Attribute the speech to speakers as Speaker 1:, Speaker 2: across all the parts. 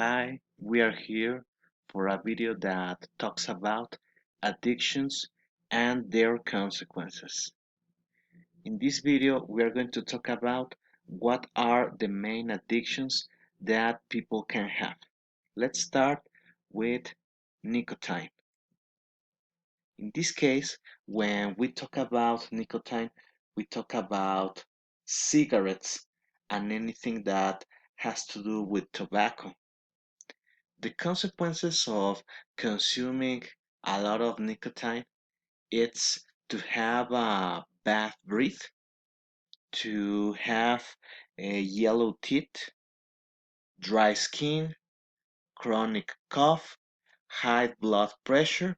Speaker 1: Hi, we are here for a video that talks about addictions and their consequences. In this video, we are going to talk about what are the main addictions that people can have. Let's start with nicotine. In this case, when we talk about nicotine, we talk about cigarettes and anything that has to do with tobacco. The consequences of consuming a lot of nicotine, it's to have a bad breath, to have a yellow teeth, dry skin, chronic cough, high blood pressure,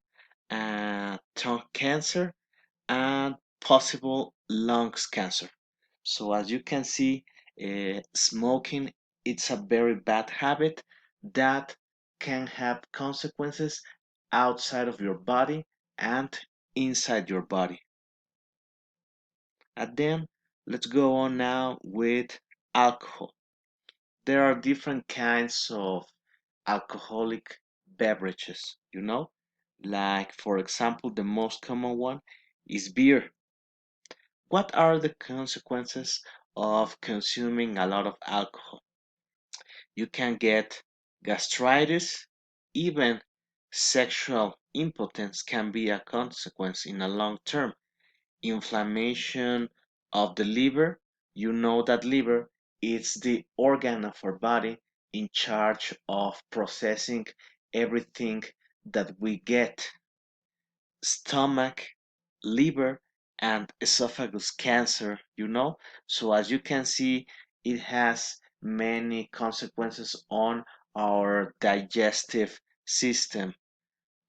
Speaker 1: and tongue cancer, and possible lungs cancer. So as you can see, smoking, it's a very bad habit that can have consequences outside of your body and inside your body. And then let's go on now with alcohol. There are different kinds of alcoholic beverages, like for example, the most common one is beer. What are the consequences of consuming a lot of alcohol? You can get gastritis, even sexual impotence can be a consequence in a long term. Inflammation of the liver. You know that liver is the organ of our body in charge of processing everything that we get. Stomach, liver, and esophagus cancer. So as you can see, it has many consequences on our digestive system,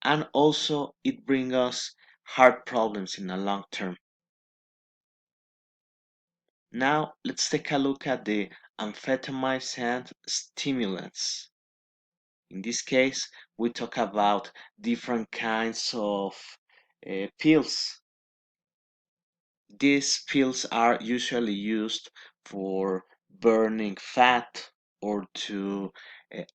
Speaker 1: and also it brings us heart problems in the long term. Now let's take a look at the amphetamines and stimulants. In this case, we talk about different kinds of pills. These pills are usually used for burning fat or to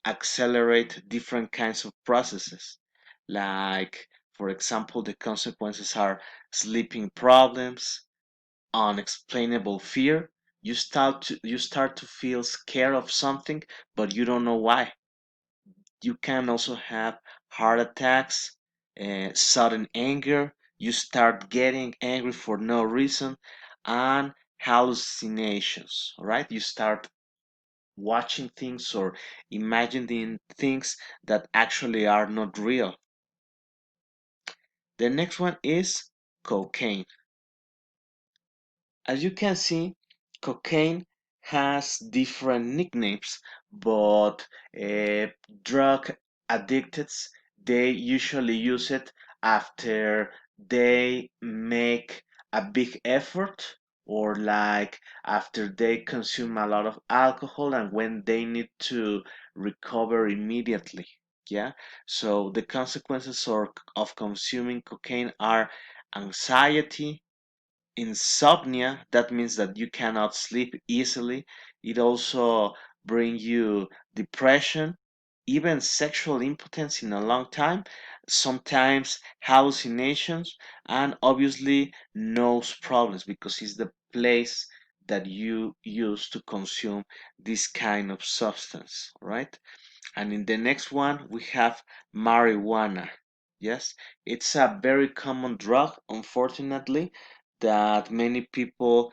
Speaker 1: accelerate different kinds of processes. Like, for example, the consequences are sleeping problems, unexplainable fear. You start to feel scared of something, but you don't know why. You can also have heart attacks, sudden anger. You start getting angry for no reason, and hallucinations. All right, you start watching things or imagining things that actually are not real. The next one is cocaine. As you can see, cocaine has different nicknames, but uh, drug addicts, they usually use it after they make a big effort, or like after they consume a lot of alcohol and when they need to recover immediately. Yeah, so the consequences of consuming cocaine are anxiety, insomnia. That means that you cannot sleep easily. It also brings you depression, even sexual impotence in a long time, sometimes hallucinations, and obviously nose problems, because it's the place that you use to consume this kind of substance, right? And in the next one, we have marijuana. Yes, it's a very common drug, unfortunately, that many people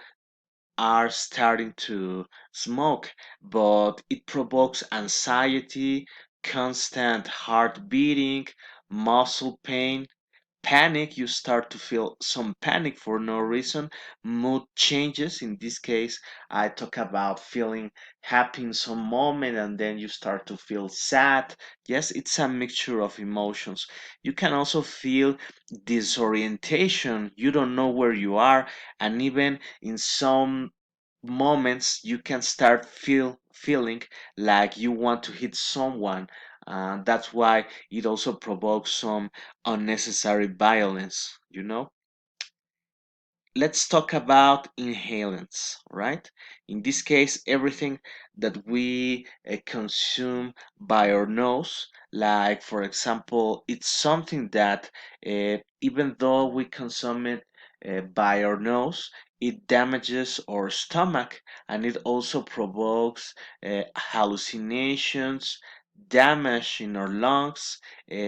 Speaker 1: are starting to smoke, but it provokes anxiety, constant heart beating, muscle pain, panic. You start to feel some panic for no reason, mood changes. In this case, I talk about feeling happy in some moment and then you start to feel sad. Yes, it's a mixture of emotions. You can also feel disorientation. You don't know where you are, and even in some moments you can start feeling like you want to hit someone. That's why it also provokes some unnecessary violence. let's talk about inhalants, right? In this case, everything that we consume by our nose, like for example, it's something that even though we consume it by our nose, it damages our stomach and it also provokes hallucinations, damage in our lungs,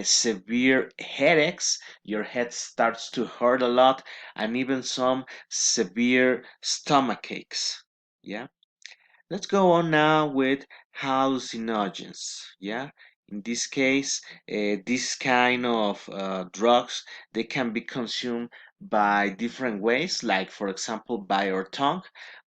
Speaker 1: severe headaches. Your head starts to hurt a lot and even some severe stomach aches. Yeah. Let's go on now with hallucinogens. Yeah. In this case, this kind of drugs they can be consumed by different ways, like for example by our tongue.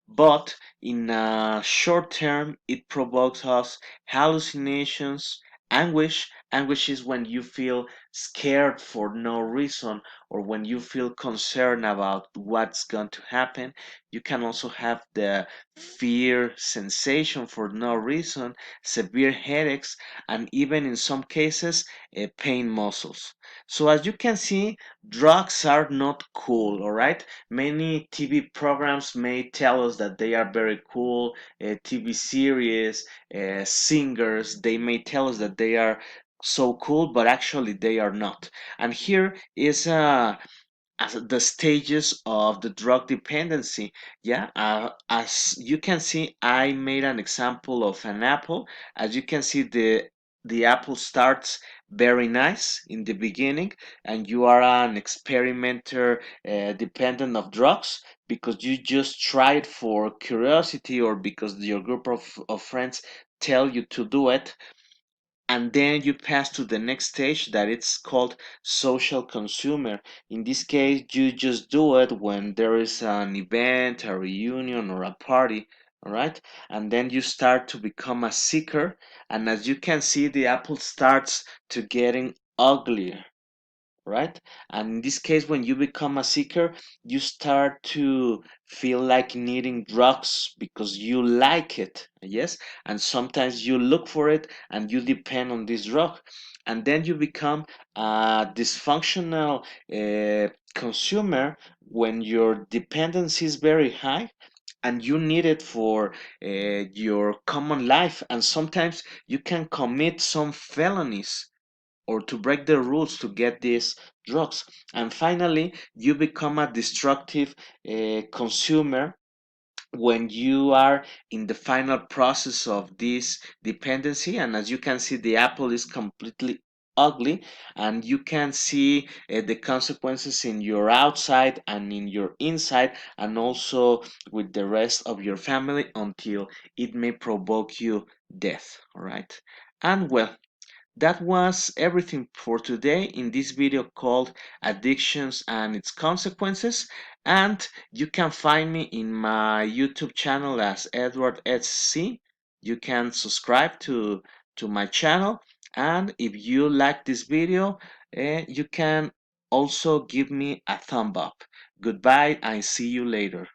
Speaker 1: But in a short term, it provokes us hallucinations, anguish. Anguish is when you feel scared for no reason or when you feel concerned about what's going to happen. You can also have the fear sensation for no reason, severe headaches, and even in some cases, pain muscles. So, as you can see, drugs are not cool, all right? Many TV programs may tell us that they are very cool, TV series, singers, they may tell us that they are so cool, but actually they are not. And here is as the stages of the drug dependency. Yeah, as you can see, I made an example of an apple. As you can see, the apple starts very nice in the beginning, and you are an experimenter dependent of drugs because you just try it for curiosity or because your group of friends tell you to do it, and then you pass to the next stage that it's called social consumer. In this case, you just do it when there is an event, a reunion, or a party. All right, and then you start to become a seeker, and as you can see, the apple starts to getting uglier, right? And in this case, when you become a seeker, you start to feel like needing drugs because you like it, yes? And sometimes you look for it and you depend on this drug. And then you become a dysfunctional consumer when your dependency is very high and you need it for your common life. And sometimes you can commit some felonies or to break the rules to get these drugs. And finally, you become a destructive consumer when you are in the final process of this dependency. And as you can see, the apple is completely ugly, and you can see the consequences in your outside and in your inside, and also with the rest of your family until it may provoke you death. All right. And well, that was everything for today in this video called Addictions and Its Consequences. And you can find me in my YouTube channel as Edward SC. You can subscribe to my channel. And if you like this video, you can also give me a thumb up. Goodbye and see you later.